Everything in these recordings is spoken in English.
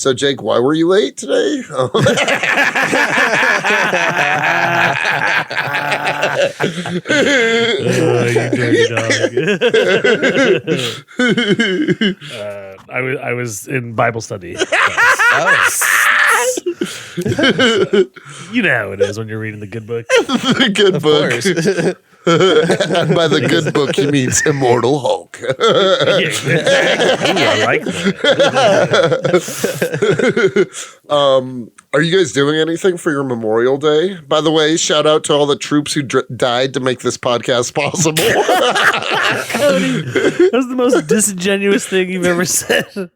So, Jake, why were you late today? You dirty dog. I was in Bible study. You know how it is when you're reading the good book. The good Of book. course. And by the good book, he means Immortal Hulk. Yeah, exactly. Ooh, I like that. Are you guys doing anything for your Memorial Day? By the way, shout out to all the troops who died to make this podcast possible. Cody, that was the most disingenuous thing you've ever said.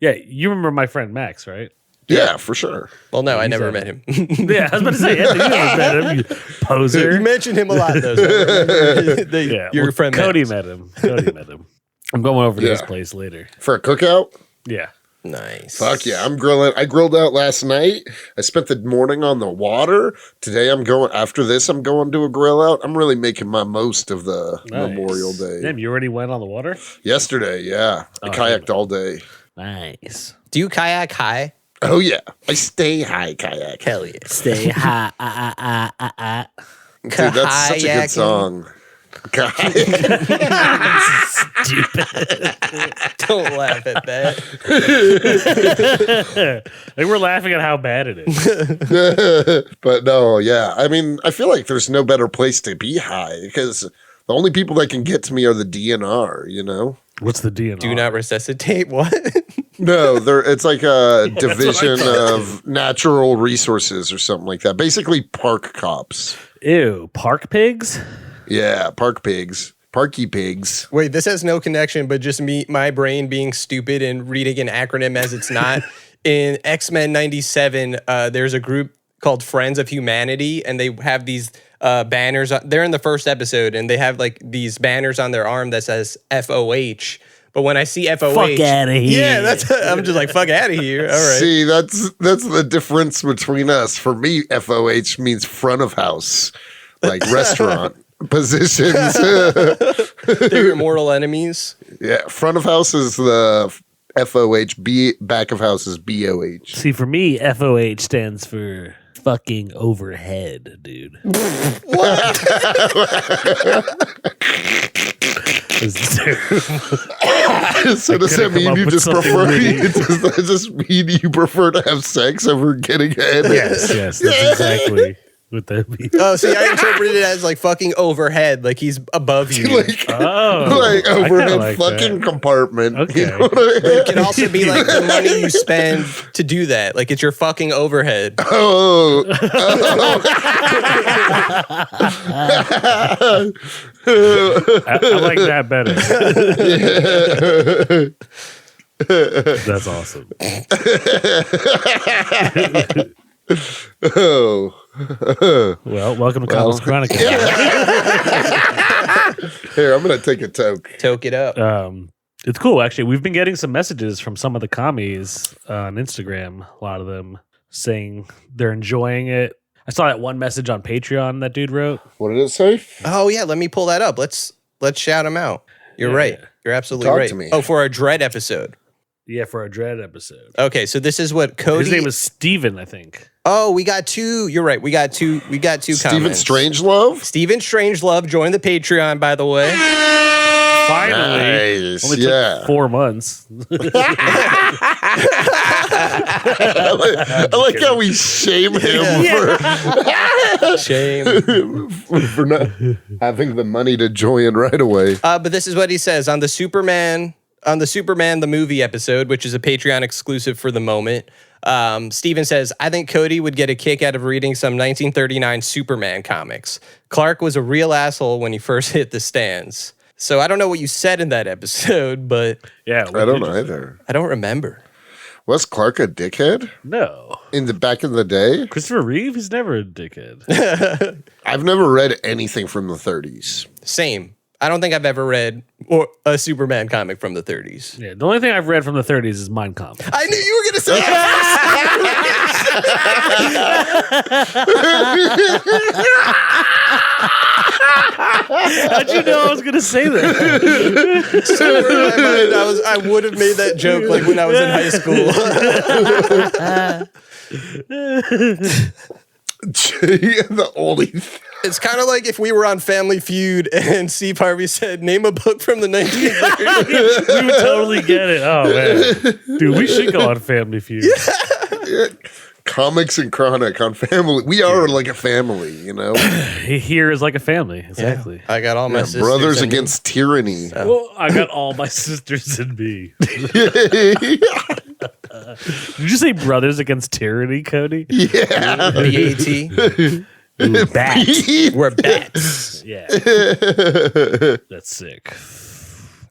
Yeah, you remember my friend Max, right? Yeah, for sure. Well, no, I never met him. Yeah, I was about to say, Anthony, you never met him, you poser. You mentioned him a lot, though. So your friend Cody Max. met him. Cody met him. I'm going over to his place later. For a cookout? Yeah. Nice. Fuck yeah, I'm grilling. I grilled out last night. I spent the morning on the water. Today after this, I'm going to a grill out. I'm really making my most of the Memorial Day. Damn, you already went on the water? Yesterday, yeah. I kayaked all day. Nice. Do you kayak high? Oh yeah. I stay high kayak. Hell yeah. Stay high. Dude, that's such a good Kayaking. song. Stupid. Don't laugh at that. Like we're laughing at how bad it is. But no, yeah. I mean, I feel like there's no better place to be high because the only people that can get to me are the DNR, you know? What's the DNR? Do not resuscitate. What? No, it's like a division of natural resources or something like that. Basically, park cops. Ew, park pigs? Yeah, park pigs. Parky pigs. Wait, this has no connection, but just my brain being stupid and reading an acronym as it's not. In X-Men 97, there's a group called Friends of Humanity, and they have these banners. They're in the first episode, and they have like these banners on their arm that says FOH. But when I see FOH, Fuck outta here. Yeah, I'm just like, fuck out of here. All right. See, that's the difference between us. For me, FOH means front of house, like restaurant positions. They're your mortal enemies. Yeah, front of house is the FOH, back of house is BOH. See, for me, FOH stands for fucking overhead, dude. So does that mean you just prefer? Does that just mean you prefer to have sex over getting head? Yes, that's exactly what that means. Oh, see, I interpreted it as like fucking overhead, like he's above you. Like I overhead kinda like fucking that. compartment. Okay. You know what I mean? It can also be like the money you spend to do that. Like it's your fucking overhead. Oh. I like that better. That's awesome. Oh. Well, welcome to Comics Chronicles. Here, I'm gonna take a toke. Toke it up. It's cool, actually. We've been getting some messages from some of the commies on Instagram, a lot of them saying they're enjoying it. I saw that one message on Patreon that dude wrote. What did it say? Oh yeah, let me pull that up. Let's shout him out. You're right. You're absolutely Talk right. to me. Oh, for our Dread episode. Yeah, for our Dread episode. Okay, so this is what Cody. His name was Steven, I think. Oh, we got two. You're right. We got two. We got two Stephen comments. Strangelove? Steven Strangelove joined the Patreon, by the way. Finally. Nice. Only took 4 months. I like how we shame him Shame. for not having the money to join right away. But this is what he says on the Superman the movie episode, which is a Patreon exclusive for the moment. Steven says, I think Cody would get a kick out of reading some 1939 Superman comics. Clark was a real asshole when he first hit the stands. So I don't know what you said in that episode, but Yeah. I don't know either. I don't remember. Was Clark a dickhead No. back in the day? Christopher Reeve, he's never a dickhead. I've never read anything from the 30s. Same. I don't think I've ever read a Superman comic from the 30s. Yeah, the only thing I've read from the 30s is Mein Kampf. I knew you were going to say that. How'd you know I was gonna say that? Somewhere in my mind, I would have made that joke like when I was in high school. The only It's kind of like if we were on Family Feud and Steve Harvey said, "Name a book from the 1930s." We would totally get it. Oh man, dude, we should go on Family Feud. Comics and Chronic on Family. We are like a family, you know. Here is like a family, exactly. I got all my sisters Brothers and me. against tyranny. Well, I got all my sisters in me. Did you say brothers against tyranny, Cody? Yeah. BAT. Ooh, bats. We're bats. Yeah, that's sick.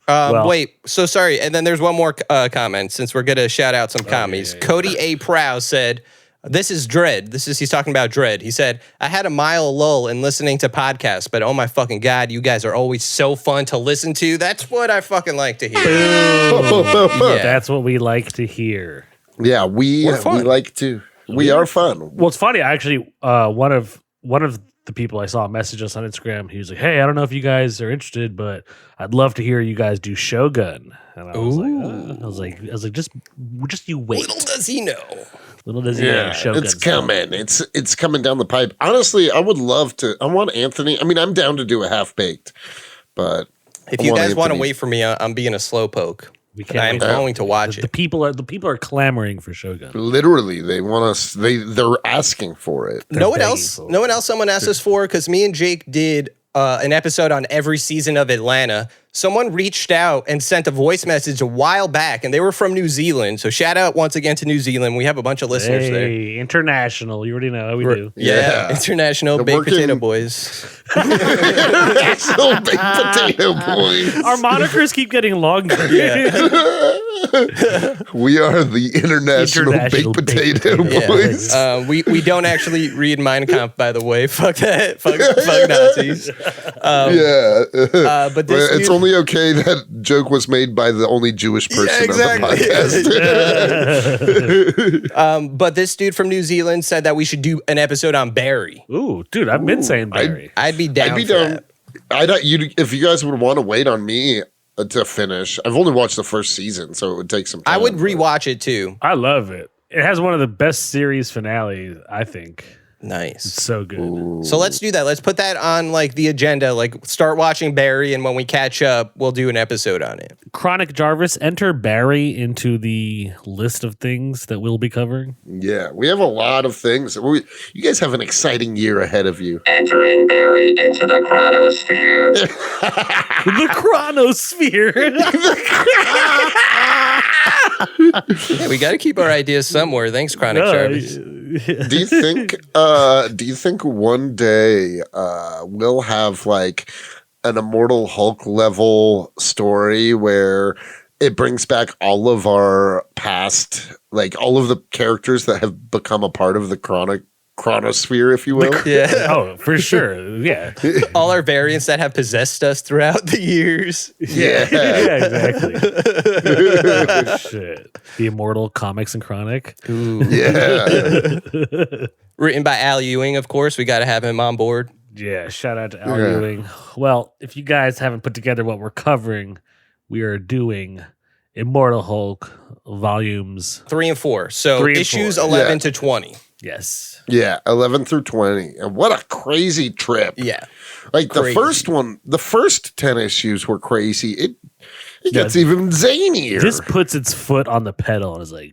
Wait, so sorry. And then there's one more comment since we're going to shout out some commies. yeah. Cody A. Prow said, "This is Dread." He's talking about Dread. He said, "I had a mild lull in listening to podcasts, but oh my fucking God, you guys are always so fun to listen to. That's what I fucking like to hear." Yeah. That's what we like to hear. Yeah, we fun. like to. We are fun. Well, it's funny. I actually, one of the people I saw message us on Instagram. He was like, "Hey, I don't know if you guys are interested, but I'd love to hear you guys do Shogun." And I was like, just you wait. Little does he know. Little does he know, Shogun. It's coming. It's coming down the pipe. Honestly, I would love to. I want Anthony. I mean, I'm down to do a half baked, but If you guys want to wait for me, I'm being a slowpoke. We And I'm going to watch The it. people are clamoring for Shogun. literally, they want us. They're asking for it. No one begging else. for it. No one else. Someone asked us for because me and Jake did an episode on every season of Atlanta. Someone reached out and sent a voice message a while back, and they were from New Zealand. So shout out once again to New Zealand. We have a bunch of listeners there. Hey, international. You already know how we do. Yeah, international They're baked working- potato boys. Actual baked potato boys. Our monikers keep getting longer. We are the international International baked baked potato boys. We don't actually read Mein Kampf, by the way. Fuck that. Fuck Nazis. Yeah, But this it's dude- only okay that joke was made by the only Jewish person on the podcast. But this dude from New Zealand said that we should do an episode on Barry. Ooh, dude, I've been saying Barry. I'd be down. I'd be for down. that. If you guys would want to wait on me to finish, I've only watched the first season, so it would take some time. I would rewatch it too. I love it. It has one of the best series finales, I think. Nice. It's so good. So let's do that. Let's put that on like the agenda. Like start watching Barry, and when we catch up, we'll do an episode on it. Chronic Jarvis, enter Barry into the list of things that we'll be covering. Yeah, we have a lot of things. You guys have an exciting year ahead of you. Entering Barry into the chronosphere. The Chronosphere. Yeah, we got to keep our ideas somewhere. Thanks, Chronic Jarvis. Do you think one day we'll have like an Immortal Hulk level story where it brings back all of our past, like all of the characters that have become a part of the chronosphere, if you will? Yeah. Oh, for sure. Yeah. All our variants that have possessed us throughout the years. Yeah. Yeah, exactly. Oh, shit. The Immortal Comics and Chronic. Yeah. Written by Al Ewing, of course. We got to have him on board. Yeah, shout out to Al Ewing. Well, if you guys haven't put together what we're covering, we are doing Immortal Hulk volumes. 3 and 4. So 3 and issues 4. 11 Yeah. to 20. Yes. Yeah, 11 through 20. And what a crazy trip. Yeah. Like the Crazy. first one, the first 10 issues were crazy. It Yeah. gets even zanier. This puts its foot on the pedal and is like,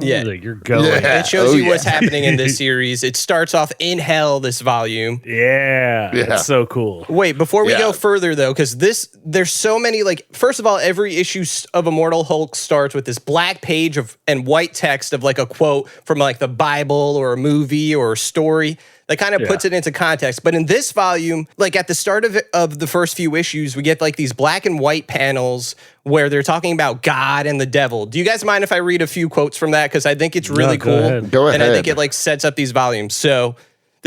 Yeah. like you're going. Yeah. It shows Oh, you what's yeah. happening in this series. It starts off in hell, this volume. Yeah. Yeah. It's so cool. Wait, before we Yeah. go further though, because there's so many, like, first of all, every issue of Immortal Hulk starts with this black page and white text of like a quote from like the Bible or a movie or a story that kind of puts it into context. But in this volume, like at the start of the first few issues, we get like these black and white panels where they're talking about God and the devil. Do you guys mind if I read a few quotes from that? Because I think it's really go cool. ahead. Go And I ahead. think it like sets up these volumes. So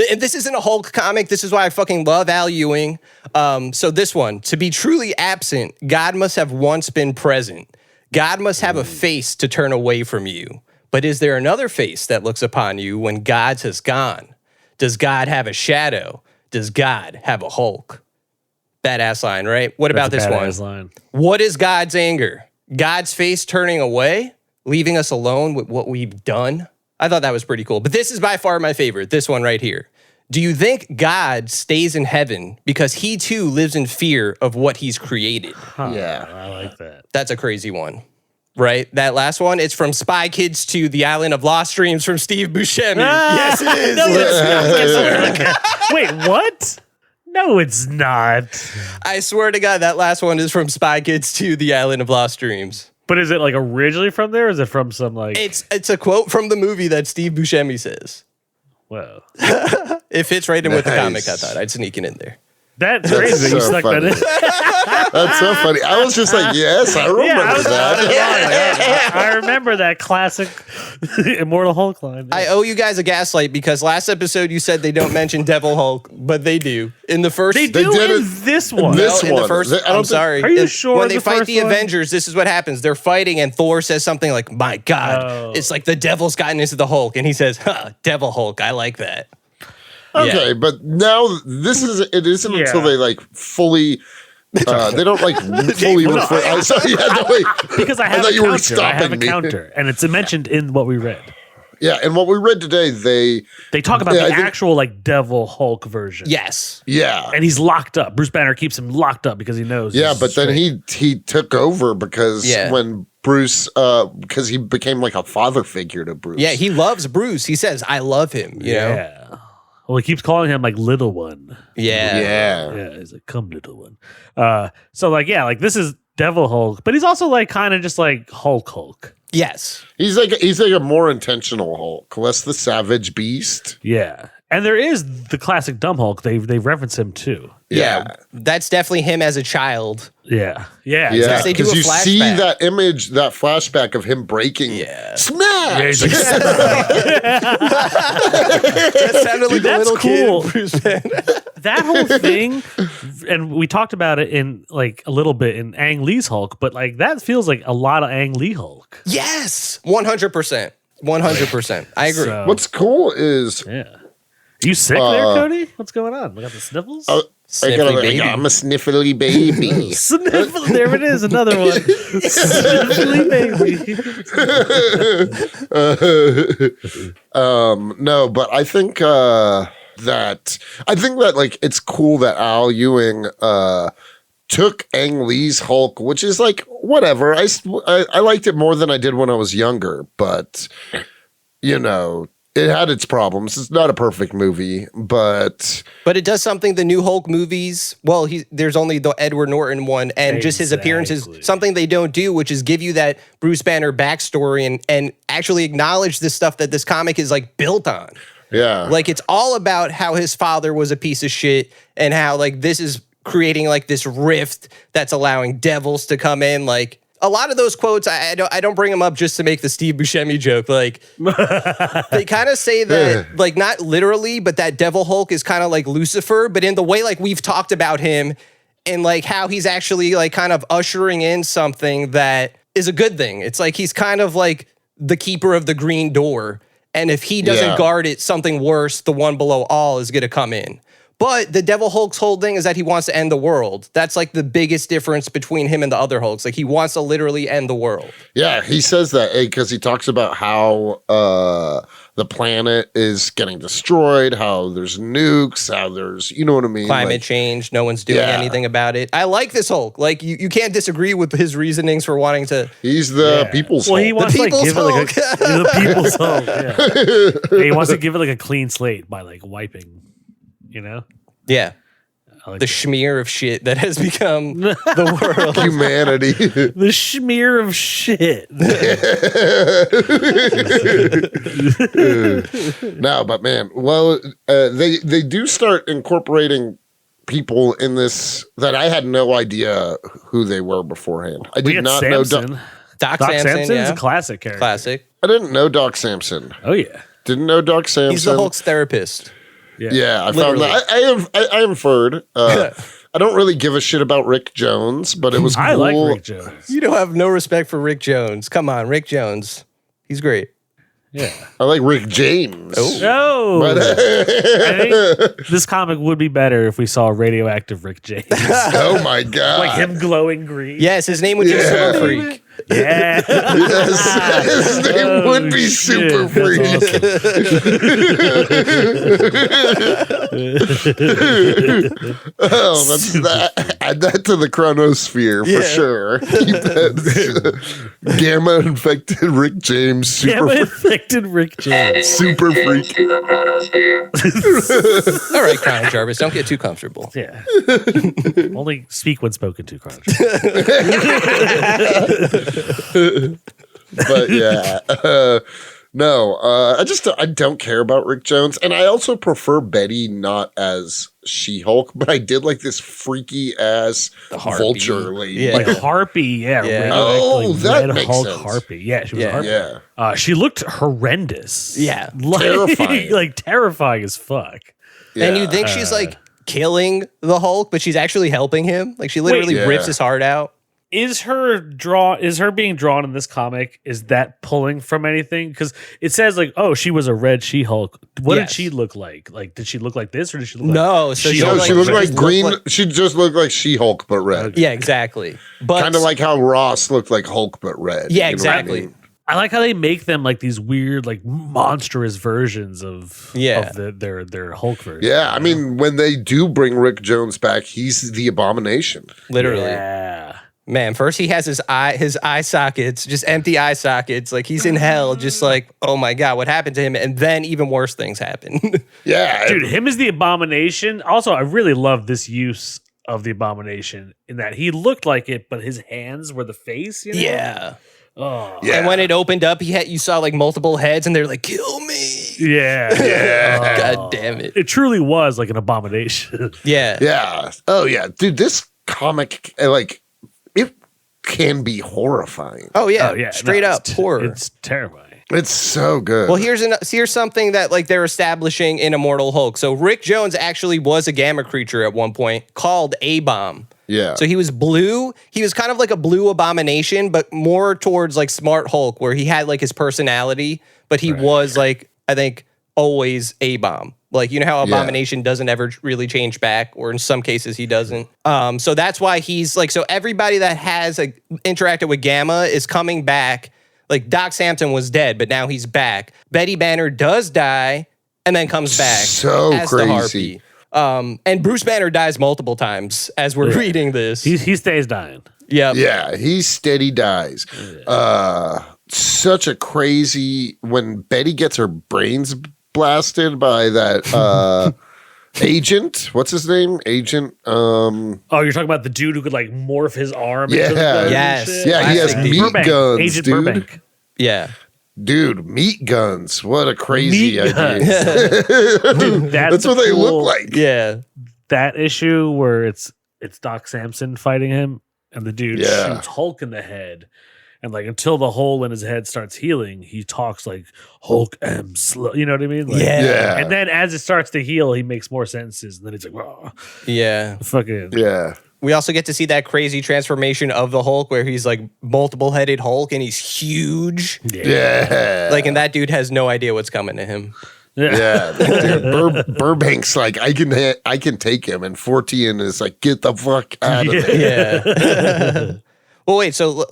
and this isn't a Hulk comic. This is why I fucking love Al Ewing. So this one, to be truly absent, God must have once been present. God must have a face to turn away from you. But is there another face that looks upon you when God's has gone? Does God have a shadow? Does God have a Hulk? Badass line, right? What about this one? Line. What is God's anger? God's face turning away, leaving us alone with what we've done? I thought that was pretty cool. But this is by far my favorite, this one right here. Do you think God stays in heaven because he too lives in fear of what he's created? Yeah. I like that. That's a crazy one. Right? That last one, it's from Spy Kids to the Island of Lost Dreams from Steve Buscemi. Yes, it is. No, it's not. Wait, what? No, it's not. I swear to God, that last one is from Spy Kids to the Island of Lost Dreams. But is it like originally from there, or is it from some like? It's a quote from the movie that Steve Buscemi says. Well, It fits right in with the comic. I Nice. thought I'd sneak it in there. that's crazy. so You snuck funny. that in. That's so funny. I was just like, yes, I remember I was that. I remember that classic Immortal Hulk line. I owe you guys a gaslight because last episode you said they don't mention Devil Hulk, but they do. In the first they do did in it- this one. this in the one. first, I don't I'm think- sorry. Are you sure When they the fight first the one? Avengers, this is what happens. They're fighting, and Thor says something like, "My God, Oh. it's like the devil's gotten into the Hulk," and he says, "Huh, Devil Hulk, I like that." Okay, Yeah. but now it isn't Yeah. until they like fully. They don't like fully Well, no, refer. I saw. Yeah, no, wait. because I have thought a you were counter. I have a stopping me. counter, and it's mentioned in what we read. Yeah, and what we read today, They talk about Yeah, the I think- actual like Devil Hulk version. Yes. yeah, And he's locked up. Bruce Banner keeps him locked up because he knows. yeah, this but is then straight. he took over because Yeah. when Bruce, because he became like a father figure to Bruce. Yeah, he loves Bruce. He says, "I love him." You know. Yeah. Well, he keeps calling him like little one. Yeah. yeah, Yeah, he's like, come little one. So like, yeah, like this is Devil Hulk, but he's also like kind of just like Hulk. Yes. He's like a more intentional Hulk, less the savage beast. Yeah. And there is the classic dumb Hulk. They reference him too. Yeah. That's definitely him as a child. Yeah. Yeah. Yeah, they do because a you see flashback. that image, that flashback of him breaking. Yeah. Smash! Yeah, he's like, That sounded like Dude, that's a little cool. kid. Bruce Banner. that whole thing, and we talked about it in like a little bit in Ang Lee's Hulk, but like that feels like a lot of Ang Lee Hulk. Yes. 100%. 100%. I agree. So, What's cool is yeah. You sick there, Cody? What's going on? We got the sniffles? Sniffly baby. I'm a sniffly baby. Sniffle. There it is. Another one. Sniffly baby. No, but I think that like it's cool that Al Ewing took Ang Lee's Hulk, which is like whatever. I liked it more than I did when I was younger, but you know, it had its problems. It's not a perfect movie, but But it does something the new Hulk movies. Well, there's only the Edward Norton one, and just his appearances. Exactly. Something they don't do, which is give you that Bruce Banner backstory and actually acknowledge the stuff that this comic is like built on. yeah, Like it's all about how his father was a piece of shit, and how like this is creating like this rift that's allowing devils to come in. Like a lot of those quotes, I don't bring them up just to make the Steve Buscemi joke. Like they kind of say that, like not literally, but that Devil Hulk is kind of like Lucifer, but in the way like we've talked about him, and like how he's actually like kind of ushering in something that is a good thing. It's like he's kind of like the keeper of the green door, and if he doesn't Yeah. guard it, something worse, the one below all, is going to come in. But the Devil Hulk's whole thing is that he wants to end the world. That's like the biggest difference between him and the other Hulks. Like he wants to literally end the world. yeah. He says that because he talks about how the planet is getting destroyed, how there's nukes, how there's you know what I mean, Climate like, change, no one's doing Yeah. anything about it. I like this Hulk. Like you can't disagree with his reasonings for wanting to. He's the Yeah. people's Well, he Hulk. wants to like people's give it like Hulk. the people's Hulk. Yeah. Yeah, he wants to give it like a clean slate by like wiping. You know. Yeah. I like The smear of shit that has become the world. Humanity. the smear of shit. No, but man, well, they do start incorporating people in this that I had no idea who they were beforehand. I We did got not know. Samson. Doc Doc Samson, Samson's yeah. a classic character. Classic. I didn't know Doc Samson. Oh yeah. Didn't know Doc Samson. He's the Hulk's therapist. Yeah, I Literally. found that. I inferred. I don't really give a shit about Rick Jones, but it was cool. I like Rick Jones. You don't have no respect for Rick Jones. Come on, Rick Jones. He's great. Yeah. I like Rick James. No. But, I think this comic would be better if we saw radioactive Rick James. oh my god! Like him glowing green. Yes, his name would be Super Freak. Yeah. Yes, his name would be Super That's Freak. Oh, that's that. Add that to the chronosphere for sure. Keep that. Gamma infected Rick James, super Gamma infected Rick James. super freak. To the chronosphere. All right, Crown Jarvis, don't get too comfortable. Yeah. Only speak when spoken to, Chrono. But yeah, no, I don't care about Rick Jones, and I also prefer Betty not as She-Hulk, but I did like this freaky ass harpy. vulture lady. Yeah. Like Harpy, yeah. Yeah. Oh, that Red makes Hulk sense. Harpy. Yeah, she was a Harpy. Yeah, She looked horrendous. Yeah. Terrifying. Like terrifying as fuck. yeah. And you think she's like killing the Hulk, but she's actually helping him. Like she literally Wait. rips Yeah. his heart out. Is her being drawn in this comic? Is that pulling from anything? Because it says like, oh, she was a red She-Hulk. What Yes. did she look like? Like, did she look like this, or did she look like No, so She-Hulk? No, she looked just like green. looked She just looked like She-Hulk, but red. Yeah, exactly. But Kind of like how Ross looked like Hulk, but red. Yeah, You know what I exactly. mean? I like how they make them like these weird, like monstrous versions of their Hulk version. Yeah, I mean, when they do bring Rick Jones back, he's the Abomination. literally. Yeah. Man, first he has his eye sockets, just empty eye sockets. Like he's in hell, just like, oh my God, what happened to him? And then even worse things happen. Yeah, Dude, him as the Abomination. Also, I really love this use of the Abomination in that he looked like it, but his hands were the face. You know? Yeah. Oh. yeah. And when it opened up, you saw like multiple heads and they're like, kill me. Yeah. Yeah. God damn it. It truly was like an abomination. Yeah. Yeah. Oh, yeah. Dude, this comic, like, it can be horrifying. Oh yeah. Oh, yeah. Straight No, up horror. It's terrifying. It's so good. Well, here's something that like they're establishing in Immortal Hulk. So Rick Jones actually was a gamma creature at one point called A-Bomb. yeah. So he was blue. He was kind of like a blue abomination, but more towards like Smart Hulk, where he had like his personality, but he was like, I think, always A-Bomb. Like, you know how Abomination doesn't ever really change back, or in some cases he doesn't. So that's why he's like, so everybody that has interacted with Gamma is coming back. Like Doc Samson was dead, but now he's back. Betty Banner does die and then comes back So as crazy. the Harpy. And Bruce Banner dies multiple times as we're reading this. He stays dying. Yep. Yeah, he steady dies. Such a crazy when Betty gets her brains blasted by that agent. What's his name? Agent. Oh, you're talking about the dude who could like morph his arm. Yeah. into the gun and Yes. shit? Yeah, he has Classic meat Burbank. guns, Agent dude. Burbank. Yeah. Dude, meat guns. What a crazy Meat idea. guns. Dude, That's what they look like. Yeah. That issue where it's Doc Samson fighting him, and the dude Yeah. shoots Hulk in the head, and like until the hole in his head starts healing, he talks like Hulk am slow. You know what I mean? Like, Yeah. And then as it starts to heal, he makes more sentences, and then he's like, "Oh, Yeah. fucking." Yeah. We also get to see that crazy transformation of the Hulk where he's like multiple-headed Hulk and he's huge. Yeah. Like, and that dude has no idea what's coming to him. Yeah, dude, Burbank's like, I can take him, and 14 is like, get the fuck out of there. Yeah. Well, wait, so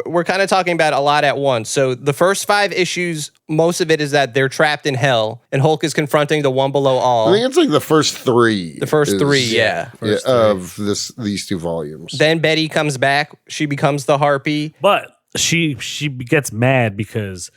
we're kind of talking about a lot at once. So the first 5 issues, most of it is that they're trapped in hell and Hulk is confronting the one below I all. think it's like the first 3. The first is- 3, yeah. of these 2 volumes. Then Betty comes back. She becomes the Harpy. But she gets mad because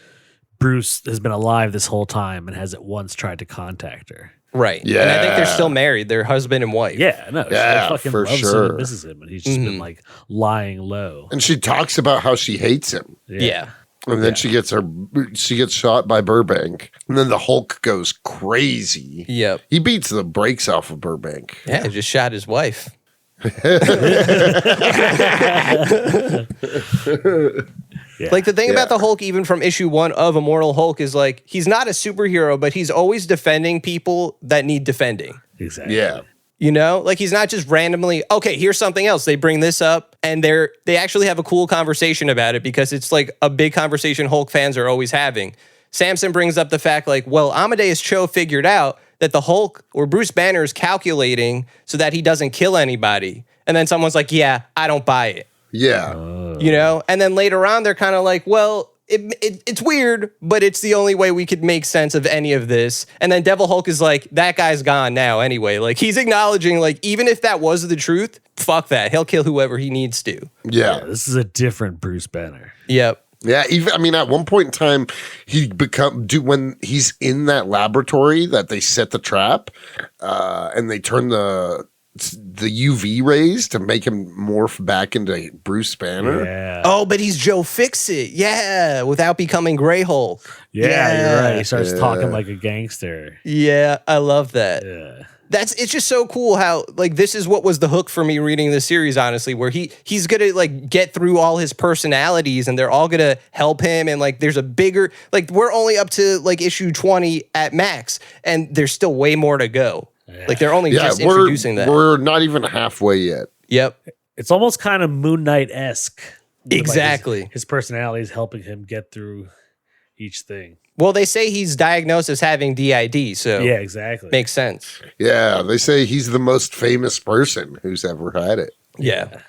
Bruce has been alive this whole time and hasn't once tried to contact her. Right. And I think they're Yeah. still married. They're husband and wife. Yeah, no, Yeah, she fucking for loves him sure. and misses him, and he's just been like lying low. And she talks about how she hates him. Yeah. And then she gets shot by Burbank. And then the Hulk goes crazy. Yep. He beats the brakes off of Burbank. Yeah, just shot his wife. Yeah. Like the thing about the Hulk, even from issue 1 of Immortal Hulk, is like he's not a superhero, but he's always defending people that need defending. Exactly. Yeah. You know, like he's not just randomly, okay, here's something else. They bring this up and they actually have a cool conversation about it because it's like a big conversation Hulk fans are always having. Samson brings up the fact like, well, Amadeus Cho figured out that the Hulk or Bruce Banner is calculating so that he doesn't kill anybody. And then someone's like, yeah, I don't buy it. Yeah. You know? And then later on, they're kind of like, well, it's weird, but it's the only way we could make sense of any of this. And then Devil Hulk is like, that guy's gone now anyway. Like, he's acknowledging, like, even if that was the truth, fuck that. He'll kill whoever he needs to. Yeah. This is a different Bruce Banner. Yep. Yeah, even I mean, at one point in time, when he's in that laboratory that they set the trap, and they turn the UV rays to make him morph back into Bruce Banner. Yeah. Oh, but he's Joe Fixit. Yeah, without becoming Gray Hulk. Yeah, you're right. He starts talking like a gangster. Yeah, I love that. Yeah. It's just so cool how like this is what was the hook for me reading this series, honestly, where he's gonna like get through all his personalities and they're all gonna help him, and like there's a bigger, like we're only up to like issue 20 at max and there's still way more to go. Yeah. Like they're only just introducing that. We're not even halfway yet. Yep. It's almost kind of Moon Knight-esque. Exactly. His personality is helping him get through each thing. Well, they say he's diagnosed as having DID, so yeah, exactly. Makes sense. Yeah, they say he's the most famous person who's ever had it. Yeah.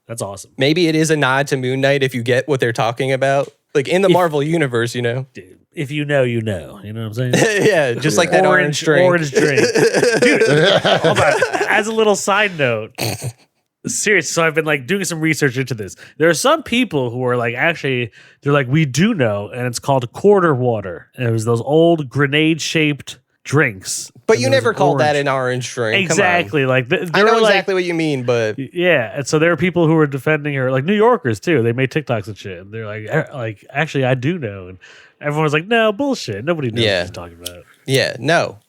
That's awesome. Maybe it is a nod to Moon Knight if you get what they're talking about. Like in the Marvel universe, you know? Dude, if you know, you know. You know what I'm saying? Yeah, just like that orange drink. Orange drink. Dude, hold on. As a little side note, seriously, so I've been like doing some research into this. There are some people who are like, actually, they're like, we do know, and it's called quarter water. And it was those old grenade-shaped drinks. But you never called that an orange drink. Exactly. Like I know exactly what you mean, but yeah. And so there are people who are defending her, like New Yorkers too. They made TikToks and shit. And they're like, actually, I do know. And everyone's like, no, bullshit. Nobody knows what he's talking about. Yeah, no.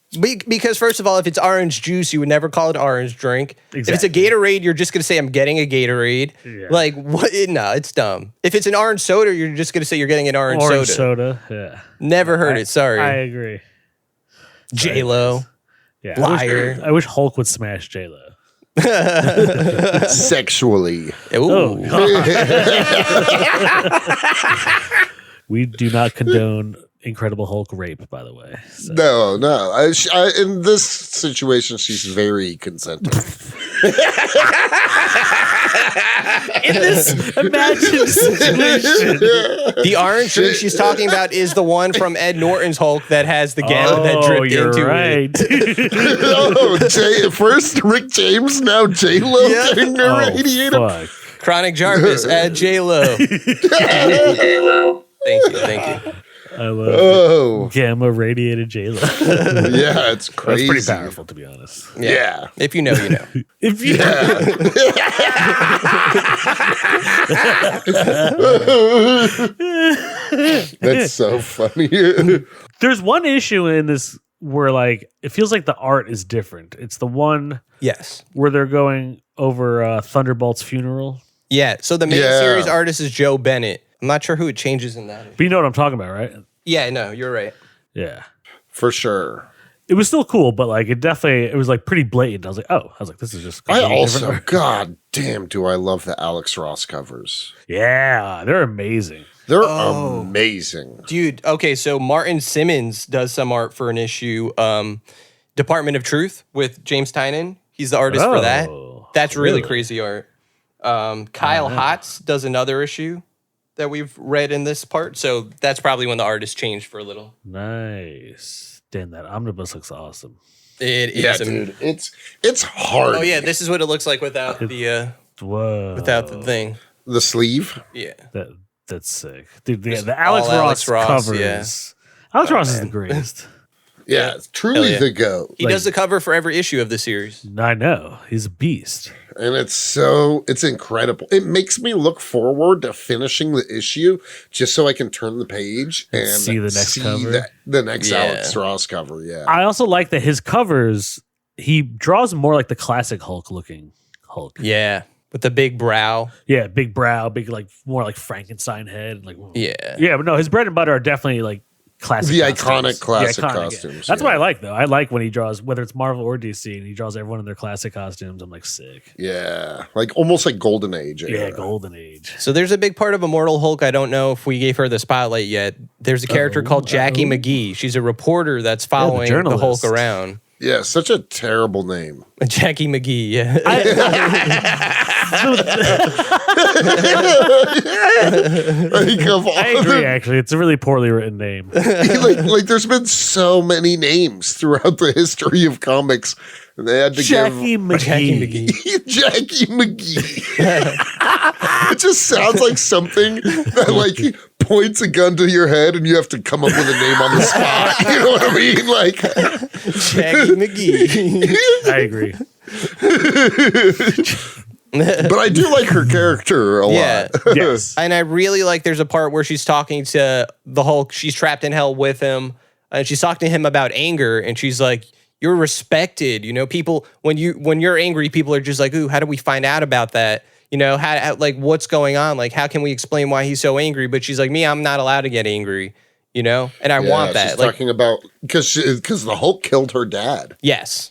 Because first of all, if it's orange juice, you would never call it orange drink. Exactly. If it's a Gatorade, you're just gonna say I'm getting a Gatorade. Yeah. Like what? No, it's dumb. If it's an orange soda, you're just gonna say you're getting an orange soda. Yeah. Never heard it. Sorry. I agree. J-Lo. Yeah. Liar. I wish Hulk would smash J-Lo. Sexually. Ooh. We do not condone Incredible Hulk rape, by the way. So. No. In this situation, she's very consenting. In this imagined situation. The orange drink she's talking about is the one from Ed Norton's Hulk that has the gamma that dripped you're into right. it. First Rick James, now J-Lo getting irradiated. Fuck. Chronic Jarvis, add J-Lo. J-Lo. Thank you. I love gamma radiated J-Lo. Yeah, it's crazy. That's pretty powerful, to be honest. Yeah. If you know, you know. If you That's so funny. There's one issue in this where like it feels like the art is different. It's the one Yes. where they're going over Thunderbolt's funeral. Yeah. So the main series artist is Joe Bennett. I'm not sure who it changes in that. But you know what I'm talking about, right? Yeah, no, you're right. Yeah. For sure. It was still cool, but like it was like pretty blatant. I was like, this is just I completely also, different. god damn, do I love the Alex Ross covers. Yeah, they're amazing. They're amazing. Dude, okay, so Martin Simmons does some art for an issue, Department of Truth with James Tynan. He's the artist for that. That's really crazy art. Kyle Hotz does another issue that we've read in this part. So that's probably when the artist changed for a little. Nice. Damn, that omnibus looks awesome. It is. Yeah, dude. It's hard. Oh yeah, this is what it looks like without the Whoa. without the thing. The sleeve. Yeah. That's sick. Dude, the Alex Ross covers. Yeah. Alex Ross is the greatest. Yeah, truly the GOAT. He does the cover for every issue of the series. I know. He's a beast. And it's incredible. It makes me look forward to finishing the issue just so I can turn the page and see the next cover. The next Alex Ross cover, yeah. I also like that his covers, he draws more like the classic Hulk looking Hulk. Yeah. With the big brow. Yeah, big brow, big like more like Frankenstein head. Like Yeah. Yeah, but no, his bread and butter are definitely like classic, The costumes. iconic classic Yeah. costumes. That's yeah. what I like, though. I like when he draws, whether it's Marvel or DC, and he draws everyone in their classic costumes. I'm like, sick. Yeah, like almost like Golden Age. Yeah, era. Golden Age. So there's a big part of Immortal Hulk. I don't know if we gave her the spotlight yet. There's a character called Jackie McGee. She's a reporter that's following the Hulk journalist. around. Yeah, such a terrible name. Jackie McGee, yeah. Like, of all I agree, actually. It's a really poorly written name. like there's been so many names throughout the history of comics. And they had to Jackie McGee. Jackie McGee. give Jackie McGee. It just sounds like something that like points a gun to your head and you have to come up with a name on the spot. You know what I mean? Like Jackie McGee. I agree. but I do like her character a Yeah. lot. Yes. And I really like there's a part where she's talking to the Hulk. She's trapped in hell with him. And she's talking to him about anger. And she's like, you're respected. You know, people, when you're angry, people are just like, ooh, how do we find out about that? You know, how like, what's going on? Like, how can we explain why he's so angry? But she's like, me, I'm not allowed to get angry, you know? And I want that. She's Like, talking about because the Hulk killed her dad. yes.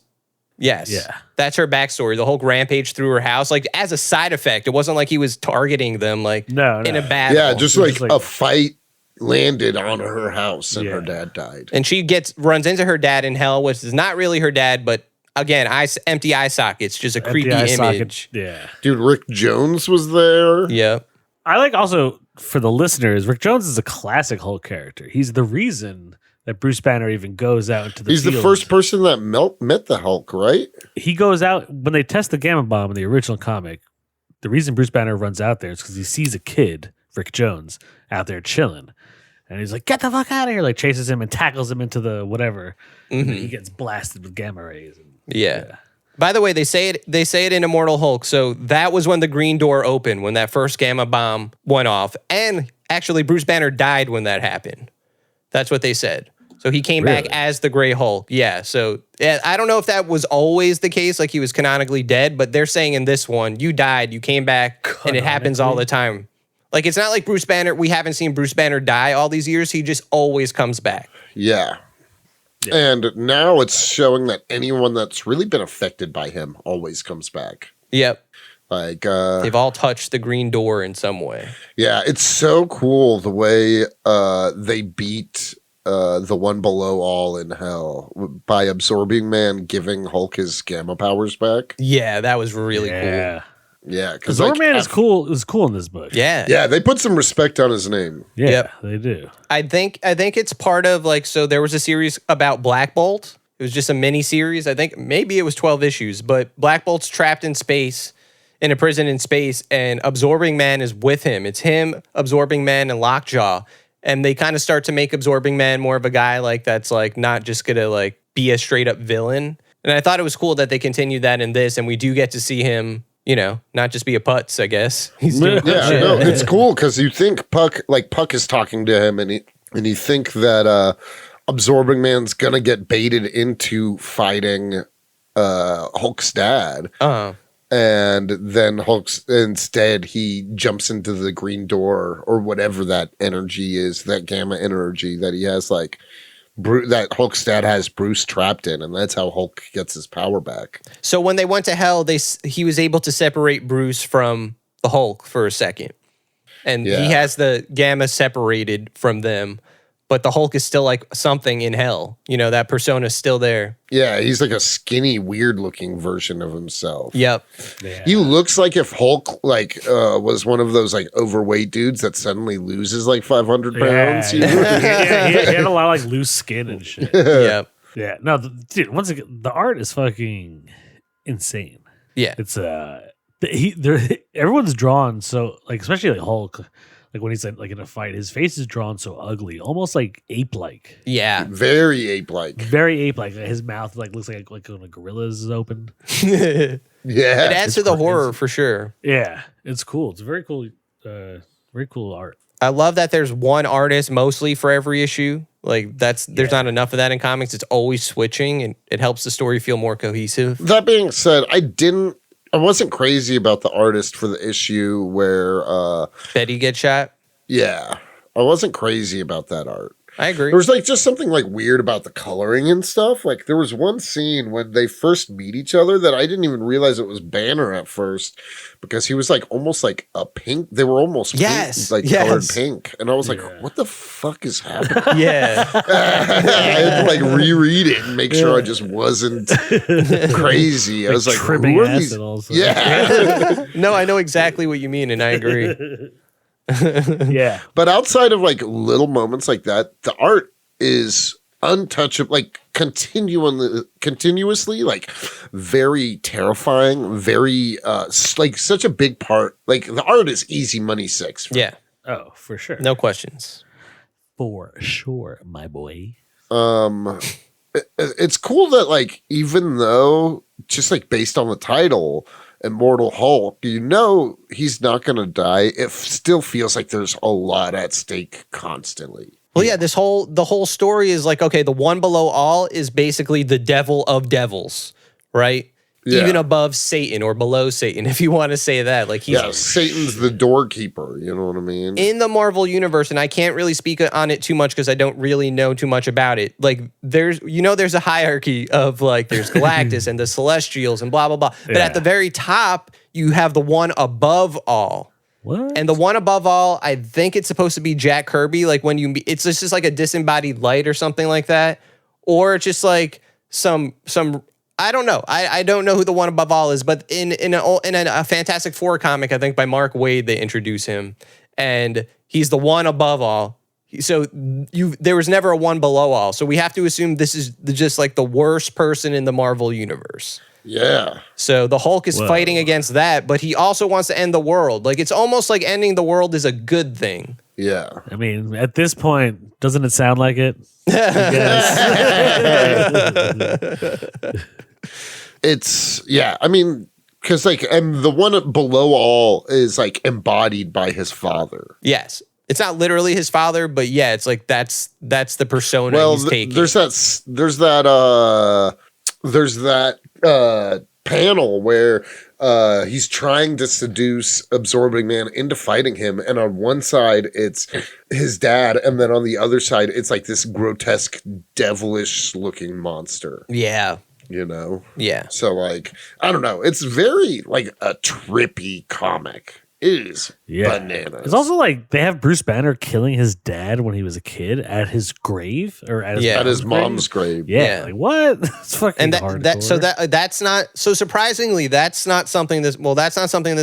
Yes. Yeah. That's her backstory. The Hulk rampaged through her house, like as a side effect. It wasn't like he was targeting them, like No. in a battle. Yeah, just It was like, just like- a fight landed on her house and her Yeah. dad died. And she runs into her dad in hell, which is not really her dad, but again, empty eye sockets, just a creepy Empty eye socket. image. Yeah. Dude, Rick Jones was there. Yeah. I like also, for the listeners, Rick Jones is a classic Hulk character. He's the reason that Bruce Banner even goes out into the He's the field. first person that met the Hulk, right? He goes out, when they test the Gamma Bomb in the original comic, the reason Bruce Banner runs out there is because he sees a kid, Rick Jones, out there chilling. And he's like, get the fuck out of here. Like, chases him and tackles him into the whatever. And then he gets blasted with gamma rays. And, Yeah. By the way, they say it in Immortal Hulk. So that was when the green door opened, when that first gamma bomb went off. And actually, Bruce Banner died when that happened. That's what they said. So he came back Really? as the Gray Hulk. Yeah. So I don't know if that was always the case, like he was canonically dead, but they're saying in this one, you died, you came back, and it happens all the time. Like, it's not like Bruce Banner, we haven't seen Bruce Banner die all these years. He just always comes back. Yeah. And now it's showing that anyone that's really been affected by him always comes back. Yep. Like, They've all touched the green door in some way. yeah, it's so cool the way they beat the one below all in hell by Absorbing Man giving Hulk his gamma powers back. Yeah, that was really cool. Yeah, because Zorman is cool. Is cool in this book. Yeah. Yeah, they put some respect on his name. Yeah, Yep. they do. I think it's part of, like, so there was a series about Black Bolt. It was just a mini series. I think maybe it was 12 issues, but Black Bolt's trapped in space, in a prison in space, and Absorbing Man is with him. It's him, Absorbing Man, and Lockjaw. And they kind of start to make Absorbing Man more of a guy like that's like not just gonna like be a straight up villain. And I thought it was cool that they continued that in this, and we do get to see him, you know, not just be a putz, I guess. He's doing Yeah, shit. no, it's cool because you think Puck is talking to him, and you think that Absorbing Man's gonna get baited into fighting Hulk's dad. Uh-huh. And then instead he jumps into the green door or whatever that energy is, that gamma energy that he has, like that Hulk's dad has Bruce trapped in, and that's how Hulk gets his power back. So when they went to hell, he was able to separate Bruce from the Hulk for a second. And Yeah. he has the gamma separated from them, but the Hulk is still like something in hell. You know, that persona's still there. Yeah, he's like a skinny, weird-looking version of himself. Yep. Yeah. He looks like if Hulk was one of those like overweight dudes that suddenly loses like 500 pounds. Yeah, you know? yeah, he had a lot of like loose skin and shit. Yep. Yeah, no, dude. Once again, the art is fucking insane. Yeah. It's everyone's drawn so like, especially like Hulk, like when he's like in a fight, his face is drawn so ugly, almost like ape-like, Yeah. Very ape-like. very ape-like. His mouth like looks like when a gorilla's is open. It Yeah. adds to the horror for sure. Yeah, it's cool. It's very cool art. I love that there's one artist mostly for every issue. Like there's not enough of that in comics. It's always switching, and it helps the story feel more cohesive. That being said, I wasn't crazy about the artist for the issue where Betty gets shot. yeah, I wasn't crazy about that art. I agree. There was like just something like weird about the coloring and stuff. Like there was one scene when they first meet each other that I didn't even realize it was Banner at first because he was like almost like a pink. They were almost Yes, pink, like yes. colored pink, and I was like, "What the fuck is happening?" Yeah. I had to like reread it and make sure I just wasn't crazy. I was like, tripping "Who are acid these?" also. Yeah. No, I know exactly what you mean, and I agree. Yeah. But outside of like little moments like that, the art is untouchable, like continuously, like very terrifying, very like such a big part. Like the art is easy money 6. Yeah. Oh, for sure. No questions. For sure, my boy. It's cool that like even though just like based on the title Immortal Hulk, you know he's not going to die. It still feels like there's a lot at stake constantly. Well, yeah, the whole story is like, okay, the one below all is basically the devil of devils, right? Yeah. Even above Satan or below Satan, if you want to say that. Like he's Satan's the doorkeeper, you know what I mean? in the Marvel universe, and I can't really speak on it too much because I don't really know too much about it. Like there's a hierarchy of like there's Galactus and the Celestials and blah blah blah. But at the very top, you have the one above all. What? And the one above all, I think it's supposed to be Jack Kirby. Like when it's just like a disembodied light or something like that, or it's just like some. I don't know. I don't know who the one above all is, but in a Fantastic Four comic, I think by Mark Waid, they introduce him, and he's the one above all. So there was never a one below all. So we have to assume this is just like the worst person in the Marvel universe. Yeah. So the Hulk is fighting against that, but he also wants to end the world. Like it's almost like ending the world is a good thing. Yeah. I mean, at this point, doesn't it sound like it? I mean, because like, and the one below all is like embodied by his father. Yes. It's not literally his father, but yeah, it's like that's the persona he's taking. There's that panel where he's trying to seduce Absorbing Man into fighting him, and on one side it's his dad, and then on the other side it's like this grotesque, devilish looking monster. Yeah. You know? Yeah. So like, I don't know. It's very like a trippy comic. It is bananas. It's also like they have Bruce Banner killing his dad when he was a kid at his grave or at his mom's grave. Yeah. Like what? That's fucking hardcore. That's not so surprisingly that's not something this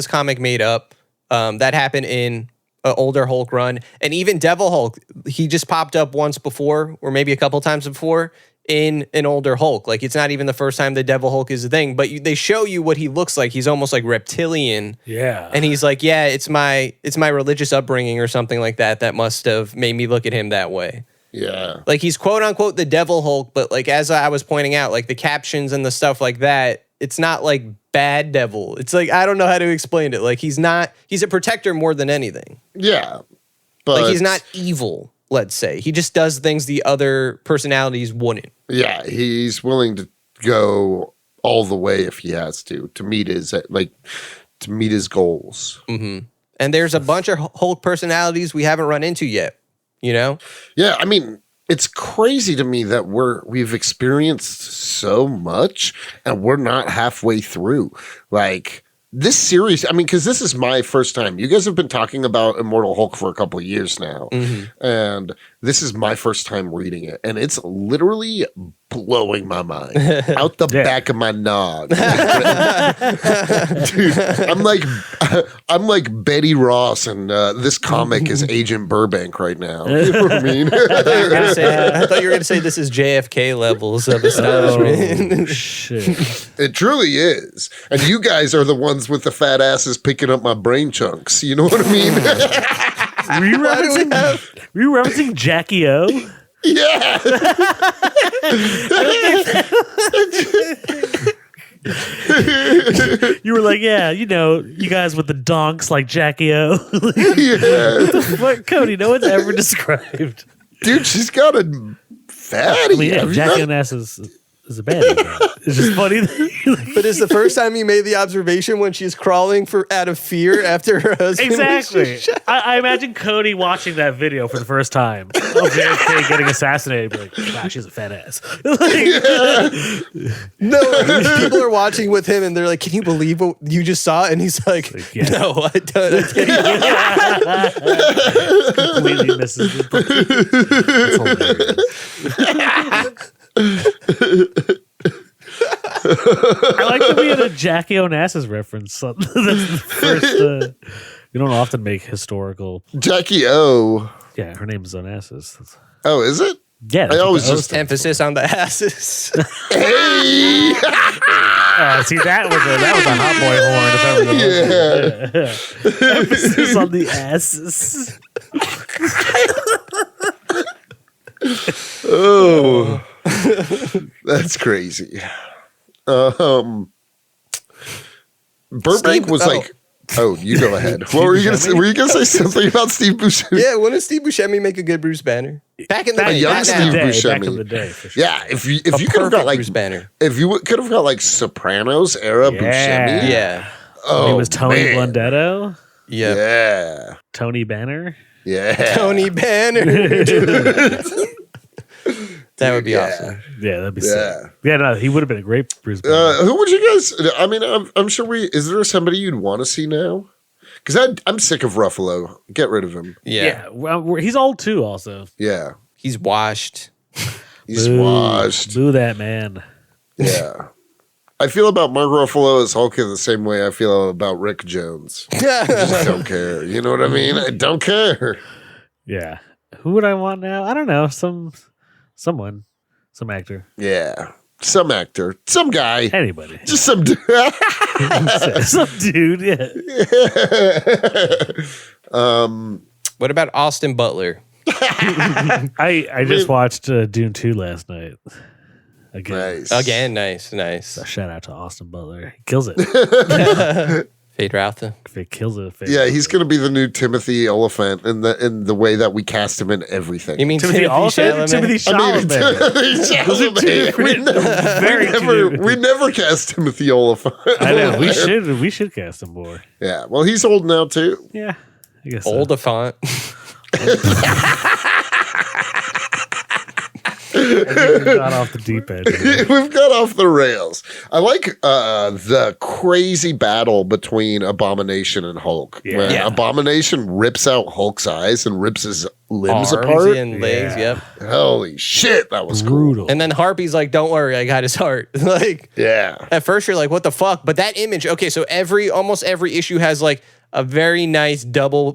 comic made up. That happened in an older Hulk run, and even Devil Hulk, he just popped up once before or maybe a couple times before in an older Hulk. Like it's not even the first time the Devil Hulk is a thing, but they show you what he looks like. He's almost like reptilian. Yeah. And he's like, yeah, it's my religious upbringing or something like that must have made me look at him that way. Yeah. Like he's quote unquote the Devil Hulk, but like as I was pointing out, like the captions and the stuff like that, it's not like bad devil. It's like I don't know how to explain it. Like he's a protector more than anything. Yeah. But like he's not evil. Let's say he just does things the other personalities wouldn't. Yeah, he's willing to go all the way if he has to meet his goals. Mm-hmm. And there's a bunch of Hulk personalities we haven't run into yet. You know? Yeah, I mean, it's crazy to me that we've experienced so much and we're not halfway through. Like this series, I mean, because this is my first time. You guys have been talking about Immortal Hulk for a couple of years now. Mm-hmm. And this is my first time reading it. And it's literally blowing my mind out the back of my nog. Dude, I'm like Betty Ross, and this comic is Agent Burbank right now. You know what I mean? I thought you were going to say this is JFK levels of astonishment. Oh, shit. It truly is. And you guys are the ones with the fat asses picking up my brain chunks. You know what I mean? Were you referencing Jackie O? Yeah. You were like, yeah, you know, you guys with the donks like Jackie O. Yeah. What, Cody? No one's ever described. Dude, she's got a fatty. I mean, yeah, Jackie O ass is It's a baddie. Man. It's just funny. But it's the first time you made the observation when she's crawling out of fear after her husband. Exactly. I imagine Cody watching that video for the first time of JFK getting assassinated. Be like, wow, she's a fat ass. No, people are watching with him and they're like, can you believe what you just saw? And he's like, yeah. no, I don't. Completely misses the I like that we had a Jackie Onassis reference. That's the first. We don't often make historical. Jackie O. Yeah, her name is Onassis. Oh, is it? Yeah, I always just Emphasis on the asses. hey. See, that was a hot boy horn. If ever there was. Yeah. Emphasis on the asses. Oh, that's crazy. Burbank was like, oh, you go ahead. What were you gonna say? Were you gonna say something about Steve Buscemi? Yeah, wouldn't Steve Buscemi make a good Bruce Banner? Back in the day, young Steve Buscemi. Back in the day, for sure. Yeah, if you could have got like Bruce Banner. if you could have got like Sopranos era Buscemi. Yeah. Oh, he was Tony man. Blundetto, Yep. Yeah. Tony Banner. Yeah. Tony Banner. That would be awesome. Yeah, that'd be sick. Yeah, no, he would have been a great Bruce Banner. Who would you guys? I mean, I'm sure is there somebody you'd want to see now? Because I'm sick of Ruffalo. Get rid of him. Yeah. Well, he's old too. Also, Yeah. He's washed. He's washed. Boo that man. Yeah. I feel about Mark Ruffalo as Hulk the same way I feel about Rick Jones. I just don't care. You know what I mean? I don't care. Yeah. Who would I want now? I don't know. Some actor. Yeah. Some actor. Some guy. Anybody. Just some dude. Some dude, yeah. What about Austin Butler? I just watched Dune 2 last night. Again. Nice. Nice. So shout out to Austin Butler. He kills it. Fade Routha. He kills it. Yeah, he's going to be the new Timothy Oliphant in the way that we cast him in everything. You mean Timothy Oliphant? Timothy Chalamet. We never cast Timothy Oliphant. I know. We should cast him more. Yeah. Well, he's old now too. Yeah. I guess Old-a-font. We've got off the deep end. We've got off the rails. I like the crazy battle between Abomination and Hulk. Yeah. When Yeah. Abomination rips out Hulk's eyes and rips his limbs Arms apart. and legs, Yeah. yep. Holy shit, that was Brutal. And then Harpy's like, don't worry, I got his heart. Like, cool. Yeah. at first you're like, what the fuck? But that image, okay, so almost every issue has like a very nice double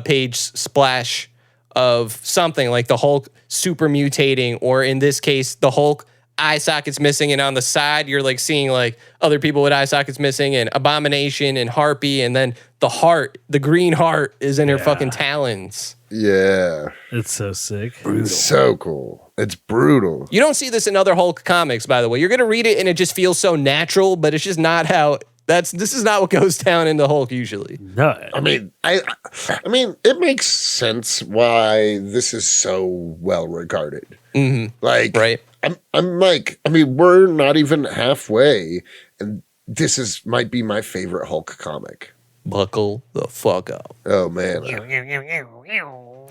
page splash of something like the Hulk super mutating, or in this case, the Hulk eye sockets missing, and on the side you're like seeing like other people with eye sockets missing, and Abomination and Harpy, and then the heart, the green heart is in her fucking talons. Yeah. It's so sick. It's so cool. It's brutal. You don't see this in other Hulk comics, by the way. You're gonna read it and it just feels so natural, but it's just not how this is not what goes down in the Hulk usually. No, I mean, I mean, it makes sense why this is so well regarded. Mm-hmm. Like, Right. I'm like, I mean, we're not even halfway, and this might be my favorite Hulk comic. Buckle the fuck up. Oh man,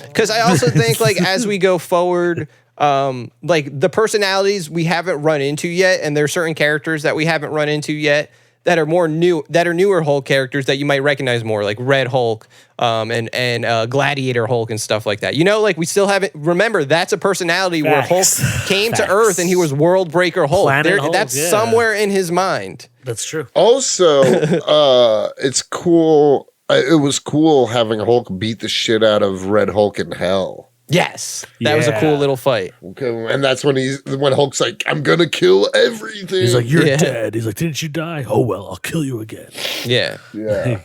Because I also think like as we go forward, like the personalities we haven't run into yet, and there are certain characters that we haven't run into yet that are newer Hulk characters that you might recognize more, like Red Hulk, and Gladiator Hulk and stuff like that. You know, like we still haven't. Remember, that's a personality where Hulk came to Earth and he was World Breaker Hulk. Hulk, That's somewhere in his mind. that's true. Also, it's cool. It was cool having Hulk beat the shit out of Red Hulk in Hell. Yes, that was a Yeah. cool little fight. Okay, and that's when Hulk's like, "I'm gonna kill everything." He's like, you're Yeah. dead. He's like, didn't you die? Oh well, I'll kill you again. Yeah. "Yeah,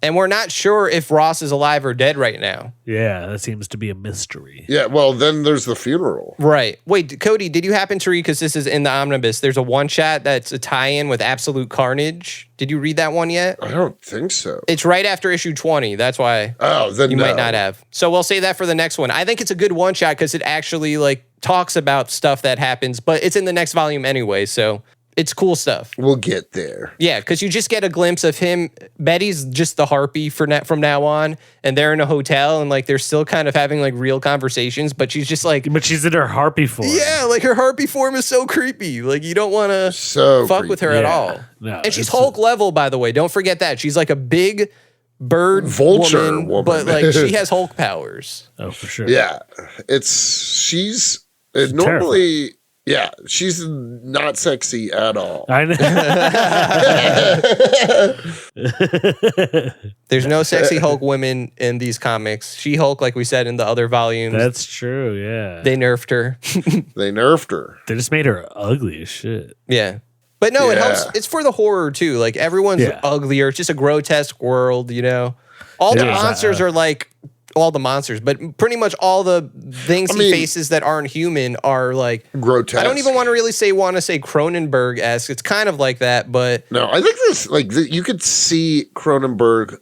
And we're not sure if Ross is alive or dead right now. Yeah, that seems to be a mystery. Yeah, well, then there's the funeral. Right. Wait, Cody, did you happen to read, because this is in the omnibus, there's a one-shot that's a tie-in with Absolute Carnage. Did you read that one yet? I don't think so. It's right after issue 20. That's why Then you no. might not have. So we'll say that for the next one. I think it's a good one-shot because it actually like talks about stuff that happens, but it's in the next volume anyway, so it's cool stuff. We'll get there. Yeah, because you just get a glimpse of him. Betty's just the harpy from now on, and they're in a hotel, and like they're still kind of having like real conversations, but she's just like, But she's in her harpy form. yeah, like her harpy form is so creepy. Like you don't want to So fuck with her at Yeah. all. No, And she's it's- Hulk level, by the way. Don't forget that. She's like a big bird Vulture woman. but like she has Hulk powers. Oh, for sure. Yeah, she's normally. Yeah, she's not sexy at all. I know. There's no sexy Hulk women in these comics. She-Hulk, like we said in the other volumes, That's true. Yeah. they nerfed her. They nerfed her. They just made her ugly as shit. Yeah. But no, it Yeah. helps. It's for the horror too. Like everyone's Yeah. uglier. It's just a grotesque world, you know. All the Yeah. monsters are like all the monsters, but pretty much all the things I he mean- faces that aren't human are like Grotesque. I don't even want to say Cronenberg-esque. It's kind of like that, but No, I think you could see Cronenberg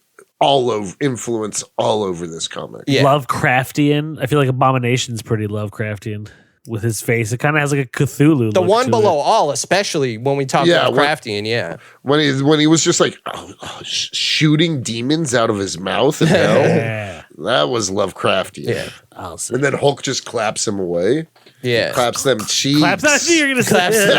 influence all over this comic. yeah. Lovecraftian. I feel like Abomination's pretty Lovecraftian with his face. It kind of has like a Cthulhu The look one to below it. all, especially when we talk Yeah, about Craftian, yeah. When he was just like shooting demons out of his mouth in hell, Yeah. that was Lovecraftian. Yeah. I'll say. And then Hulk just claps him away. Yeah. Claps them cheeks. Claps. I see you're gonna Claps say.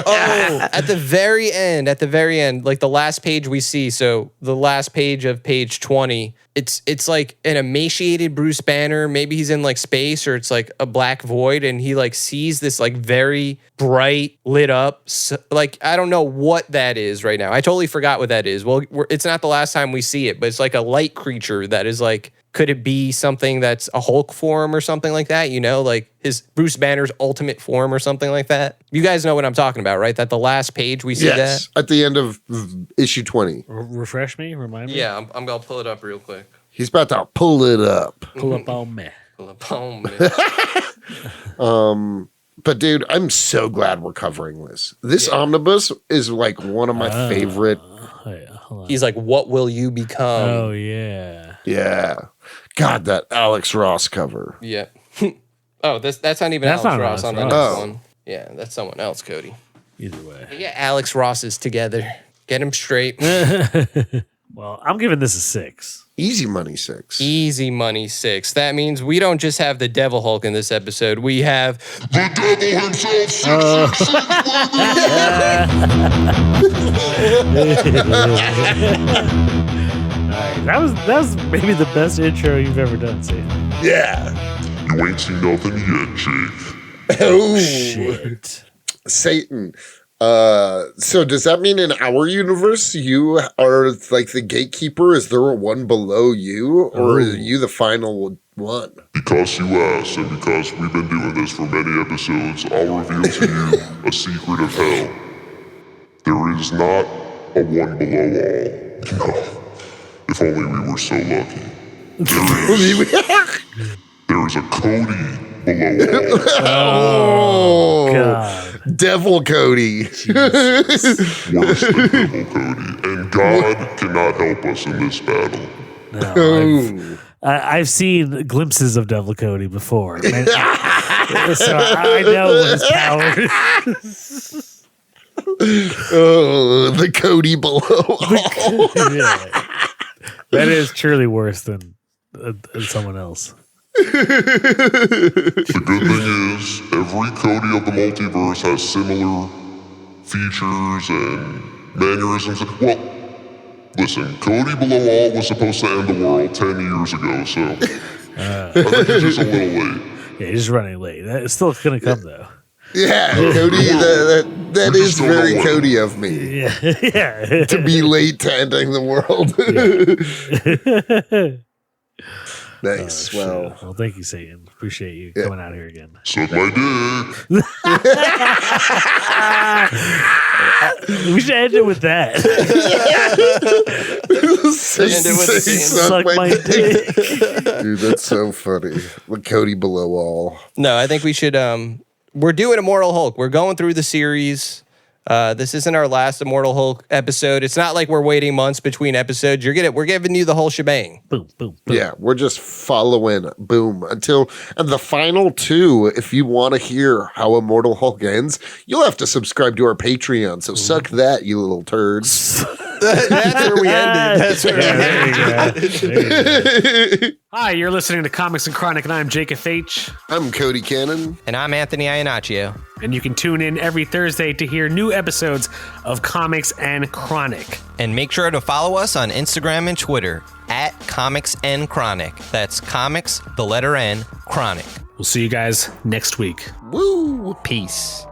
Oh, at the very end, like the last page we see, so the last page of page 20, it's like an emaciated Bruce Banner. Maybe he's in like space or it's like a black void and he like sees this like very bright lit up, like I don't know what that is right now. I totally forgot what that is. Well, it's not the last time we see it, but it's like a light creature that is like, could it be something that's a Hulk form or something like that? You know, like his Bruce Banner's ultimate form or something like that. You guys know what I'm talking about, right? That the last page we see Yes, at the end of issue 20. Refresh me. Remind that. me. Yeah, I'm gonna pull it up real quick. He's about to pull it up. Pull up on me. Pull up on me. But dude, I'm so glad we're covering this. This omnibus is like one of my favorite. Oh, yeah, hold on. He's like, "What will you become?" Oh yeah. Yeah. God, that Alex Ross cover. Yeah. Oh, that's not even That's Alex not Ross Alex on the Ross. next Oh. one. Yeah, that's someone else, Cody. Either way. Yeah, Alex Rosses together. Get him straight. Well, I'm giving this a 6. Easy money 6. Easy money 6. That means we don't just have the Devil Hulk in this episode. We have The devil himself. 666. That was maybe the best intro you've ever done, Sam. Yeah. You ain't seen nothing yet, Chief. Oh, Shit. Satan. So does that mean in our universe you are like the gatekeeper? Is there a one below you, or are you the final one? Because you asked, and because we've been doing this for many episodes, I'll reveal to you a secret of hell. There is not a one below all. No. If only we were so lucky. There is a Cody below all. Oh, God. Devil Cody. Worse than Devil Cody. And God cannot help us in this battle. No, Oh. I've seen glimpses of Devil Cody before. And- so I know what his power is. Oh, the Cody below. Yeah. That is truly worse than someone else. The good thing is, every Cody of the multiverse has similar features and mannerisms. Well, listen, Cody below all was supposed to end the world 10 years ago, so I think it's just a little late. Yeah, he's just running late. It's still going to come, though. Yeah, Cody, that We is just don't very know what. Cody of me. Yeah. Yeah. To be late to ending the world. Nice. Well, thank you, Satan. Appreciate you coming out here again. Suck my dick. We should end it with that. Suck my dick. Dude, that's so funny. With Cody below all. No, I think we should. We're doing Immortal Hulk. We're going through the series. This isn't our last Immortal Hulk episode. It's not like we're waiting months between episodes. We're giving you the whole shebang. Boom, boom, boom. Yeah, we're just following boom until and the final two. If you want to hear how Immortal Hulk ends, you'll have to subscribe to our Patreon. So suck that, you little turds. That's where we ended. That's where we ended. There you go. Hi, you're listening to Comics and Chronic, and I'm Jacob H. I'm Cody Cannon. And I'm Anthony Iannaccio. And you can tune in every Thursday to hear new episodes of Comics and Chronic. And make sure to follow us on Instagram and Twitter at Comics and Chronic. That's Comics, the letter N, Chronic. We'll see you guys next week. Woo! Peace.